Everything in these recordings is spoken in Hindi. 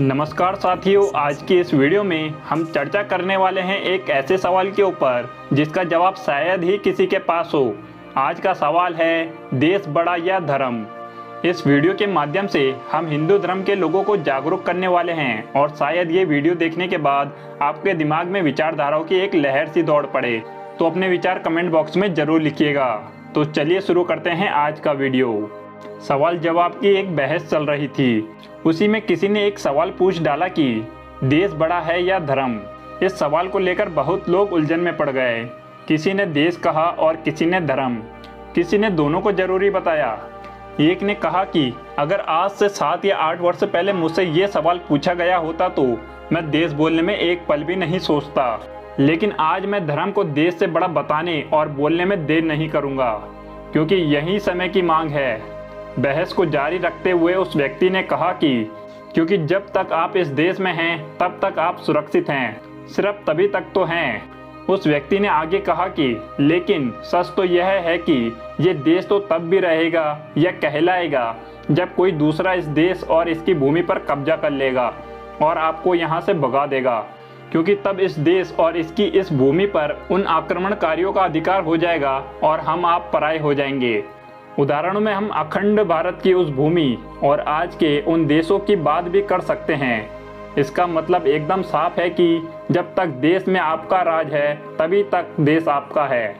नमस्कार साथियों, आज की इस वीडियो में हम चर्चा करने वाले हैं एक ऐसे सवाल के ऊपर जिसका जवाब शायद ही किसी के पास हो। आज का सवाल है, देश बड़ा या धर्म। इस वीडियो के माध्यम से हम हिंदू धर्म के लोगों को जागरूक करने वाले हैं और शायद ये वीडियो देखने के बाद आपके दिमाग में विचारधाराओं की एक लहर सी दौड़ पड़े। तो अपने विचार कमेंट बॉक्स में जरूर लिखिएगा। तो चलिए शुरू करते हैं आज का वीडियो। सवाल जवाब की एक बहस चल रही थी। उसी में किसी ने एक सवाल पूछ डाला कि देश बड़ा है या धर्म। इस सवाल को लेकर बहुत लोग उलझन में पड़ गए। किसी ने देश कहा और किसी ने धर्म। किसी ने दोनों को जरूरी बताया। एक ने कहा कि अगर आज से 7 या 8 वर्ष पहले मुझसे ये सवाल पूछा गया होता तो मैं देश बोलने में एक पल भी नहीं सोचता, लेकिन आज मैं धर्म को देश से बड़ा बताने और बोलने में देर नहीं करूँगा, क्योंकि यही समय की मांग है। बहस को जारी रखते हुए उस व्यक्ति ने कहा कि क्योंकि जब तक आप इस देश में हैं तब तक आप सुरक्षित हैं, सिर्फ तभी तक तो हैं। उस व्यक्ति ने आगे कहा कि लेकिन सच तो यह है कि ये देश तो तब भी रहेगा या कहलाएगा जब कोई दूसरा इस देश और इसकी भूमि पर कब्जा कर लेगा और आपको यहाँ से भगा देगा, क्योंकि तब इस देश और इसकी इस भूमि पर उन आक्रमणकारियों का अधिकार हो जाएगा और हम आप पराये हो जाएंगे। उदाहरणों में हम अखंड भारत की उस भूमि और आज के उन देशों की बात भी कर सकते हैं। इसका मतलब एकदम साफ है कि जब तक देश में आपका राज है तभी तक देश आपका है।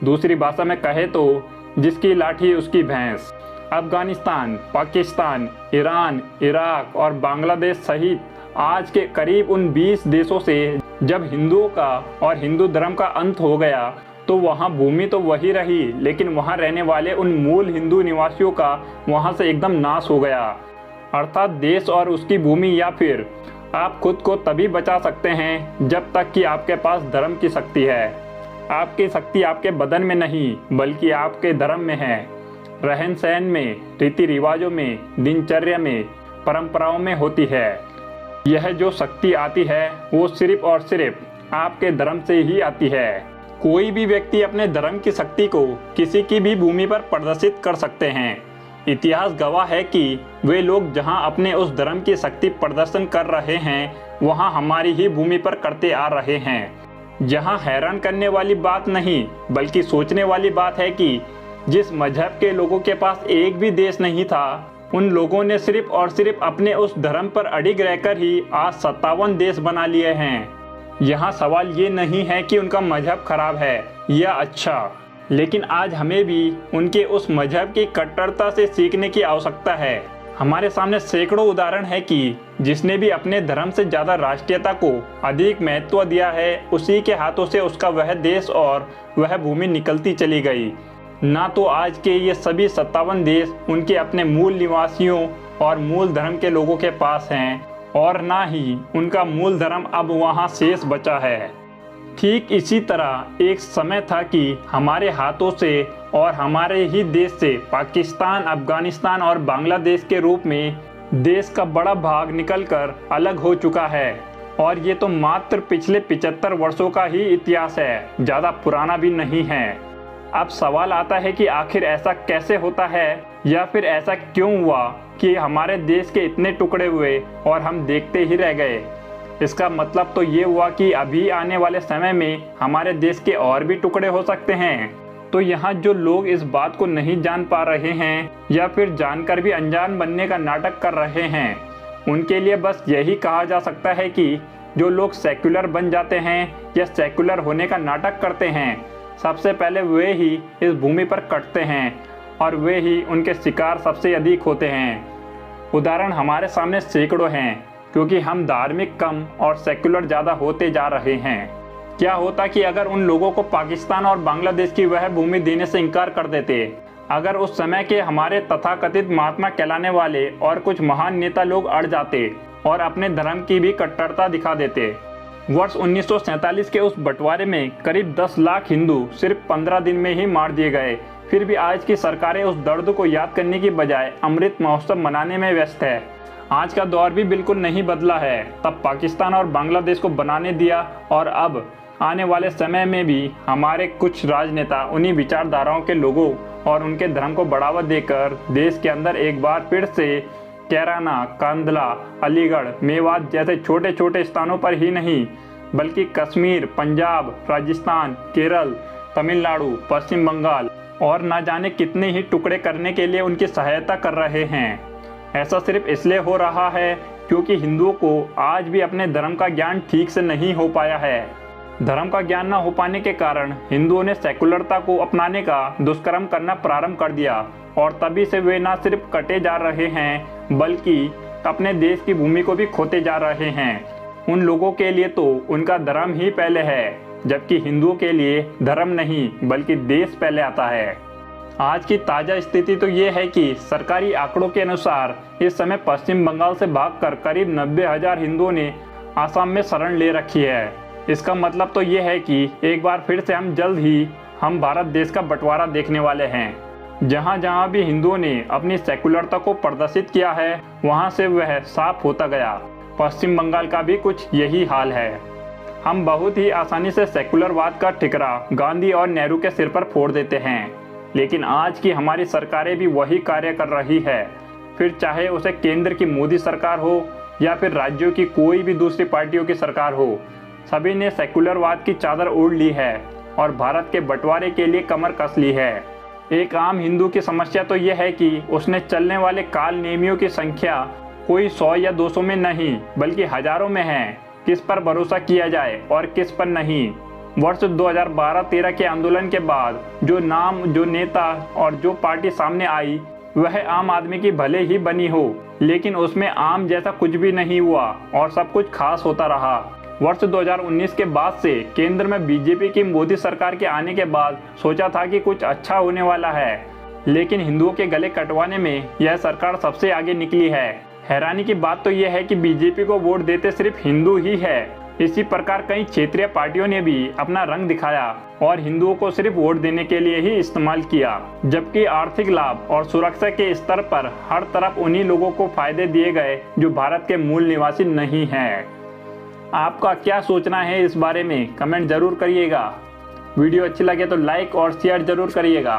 दूसरी भाषा में कहे तो जिसकी लाठी उसकी भैंस। अफगानिस्तान, पाकिस्तान, ईरान, इराक और बांग्लादेश सहित आज के करीब उन 20 देशों से जब हिंदुओं का और हिंदू धर्म का अंत हो गया तो वहाँ भूमि तो वही रही, लेकिन वहाँ रहने वाले उन मूल हिंदू निवासियों का वहाँ से एकदम नाश हो गया। अर्थात देश और उसकी भूमि या फिर आप खुद को तभी बचा सकते हैं जब तक कि आपके पास धर्म की शक्ति है। आपकी शक्ति आपके बदन में नहीं बल्कि आपके धर्म में है। रहन सहन में, रीति रिवाजों में, दिनचर्या में, परंपराओं में होती है। यह जो शक्ति आती है वो सिर्फ और सिर्फ आपके धर्म से ही आती है। कोई भी व्यक्ति अपने धर्म की शक्ति को किसी की भी भूमि पर प्रदर्शित कर सकते हैं। इतिहास गवाह है कि वे लोग जहां अपने उस धर्म की शक्ति प्रदर्शन कर रहे हैं वहां हमारी ही भूमि पर करते आ रहे हैं। जहां हैरान करने वाली बात नहीं बल्कि सोचने वाली बात है कि जिस मजहब के लोगों के पास एक भी देश नहीं था, उन लोगों ने सिर्फ और सिर्फ अपने उस धर्म पर अडिग रहकर ही आज 57 देश बना लिए हैं। यहाँ सवाल ये नहीं है कि उनका मजहब खराब है या अच्छा, लेकिन आज हमें भी उनके उस मजहब की कट्टरता से सीखने की आवश्यकता है। हमारे सामने सैकड़ों उदाहरण है कि जिसने भी अपने धर्म से ज़्यादा राष्ट्रीयता को अधिक महत्व दिया है, उसी के हाथों से उसका वह देश और वह भूमि निकलती चली गई। ना तो आज के ये सभी 57 देश उनके अपने मूल निवासियों और मूल धर्म के लोगों के पास हैं और ना ही उनका मूल धर्म अब वहाँ शेष बचा है। ठीक इसी तरह एक समय था कि हमारे हाथों से और हमारे ही देश से पाकिस्तान, अफगानिस्तान और बांग्लादेश के रूप में देश का बड़ा भाग निकलकर अलग हो चुका है। और ये तो मात्र पिछले 75 वर्षों का ही इतिहास है, ज़्यादा पुराना भी नहीं है। अब सवाल आता है कि आखिर ऐसा कैसे होता है या फिर ऐसा क्यों हुआ कि हमारे देश के इतने टुकड़े हुए और हम देखते ही रह गए। इसका मतलब तो ये हुआ कि अभी आने वाले समय में हमारे देश के और भी टुकड़े हो सकते हैं। तो यहाँ जो लोग इस बात को नहीं जान पा रहे हैं या फिर जानकर भी अनजान बनने का नाटक कर रहे हैं, उनके लिए बस यही कहा जा सकता है कि जो लोग सेक्युलर बन जाते हैं या सेक्युलर होने का नाटक करते हैं, सबसे पहले वे ही इस भूमि पर कटते हैं और वे ही उनके शिकार सबसे अधिक होते हैं। उदाहरण हमारे सामने सैकड़ों हैं, क्योंकि हम धार्मिक कम और सेक्युलर ज़्यादा होते जा रहे हैं। क्या होता कि अगर उन लोगों को पाकिस्तान और बांग्लादेश की वह भूमि देने से इनकार कर देते? अगर उस समय के हमारे तथाकथित महात्मा कहलाने वाले और कुछ महान नेता लोग अड़ जाते और अपने धर्म की भी कट्टरता दिखा देते? वर्ष 1947 के उस बंटवारे में करीब 10 लाख हिंदू सिर्फ 15 दिन में ही मार दिए गए। फिर भी आज की सरकारें उस दर्द को याद करने की बजाय अमृत महोत्सव मनाने में व्यस्त है। आज का दौर भी बिल्कुल नहीं बदला है। तब पाकिस्तान और बांग्लादेश को बनाने दिया और अब आने वाले समय में भी हमारे कुछ राजनेता उन्हीं विचारधाराओं के लोगों और उनके धर्म को बढ़ावा देकर देश के अंदर एक बार फिर से कैराना, कांधला, अलीगढ़, मेवात जैसे छोटे छोटे स्थानों पर ही नहीं बल्कि कश्मीर, पंजाब, राजस्थान, केरल, तमिलनाडु, पश्चिम बंगाल और न जाने कितने ही टुकड़े करने के लिए उनकी सहायता कर रहे हैं। ऐसा सिर्फ इसलिए हो रहा है क्योंकि हिंदुओं को आज भी अपने धर्म का ज्ञान ठीक से नहीं हो पाया है। धर्म का ज्ञान न हो पाने के कारण हिंदुओं ने सेकुलरता को अपनाने का दुष्कर्म करना प्रारंभ कर दिया और तभी से वे न सिर्फ कटे जा रहे हैं बल्कि अपने देश की भूमि को भी खोते जा रहे हैं। उन लोगों के लिए तो उनका धर्म ही पहले है, जबकि हिंदुओं के लिए धर्म नहीं बल्कि देश पहले आता है। आज की ताज़ा स्थिति तो ये है कि सरकारी आंकड़ों के अनुसार इस समय पश्चिम बंगाल से भागकर करीब 90,000 हिंदुओं ने आसाम में शरण ले रखी है। इसका मतलब तो ये है कि एक बार फिर से जल्द ही हम भारत देश का बंटवारा देखने वाले हैं। जहाँ जहाँ भी हिंदुओं ने अपनी सेकुलरता को प्रदर्शित किया है वहाँ से वह साफ होता गया। पश्चिम बंगाल का भी कुछ यही हाल है। हम बहुत ही आसानी से सेकुलरवाद का ठिकरा गांधी और नेहरू के सिर पर फोड़ देते हैं, लेकिन आज की हमारी सरकारें भी वही कार्य कर रही है। फिर चाहे उसे केंद्र की मोदी सरकार हो या फिर राज्यों की कोई भी दूसरी पार्टियों की सरकार हो, सभी ने सेकुलरवाद की चादर ओढ़ ली है और भारत के बंटवारे के लिए कमर कस ली है। एक आम हिंदू की समस्या तो यह है कि उसने चलने वाले काल नेमियों की संख्या कोई 100 या 200 में नहीं बल्कि हजारों में है। किस पर भरोसा किया जाए और किस पर नहीं। वर्ष 2012-13 के आंदोलन के बाद जो नाम, जो नेता और जो पार्टी सामने आई वह आम आदमी की भले ही बनी हो, लेकिन उसमें आम जैसा कुछ भी नहीं हुआ और सब कुछ खास होता रहा। वर्ष 2019 के बाद से केंद्र में बीजेपी की मोदी सरकार के आने के बाद सोचा था कि कुछ अच्छा होने वाला है, लेकिन हिंदुओं के गले कटवाने में यह सरकार सबसे आगे निकली है। हैरानी की बात तो यह है कि बीजेपी को वोट देते सिर्फ हिंदू ही है। इसी प्रकार कई क्षेत्रीय पार्टियों ने भी अपना रंग दिखाया और हिंदुओं को सिर्फ वोट देने के लिए ही इस्तेमाल किया, जबकि आर्थिक लाभ और सुरक्षा के स्तर पर हर तरफ उन्हीं लोगों को फायदे दिए गए जो भारत के मूल निवासी नहीं हैं। आपका क्या सोचना है इस बारे में कमेंट जरूर करिएगा। वीडियो अच्छी लगे तो लाइक और शेयर जरूर करिएगा।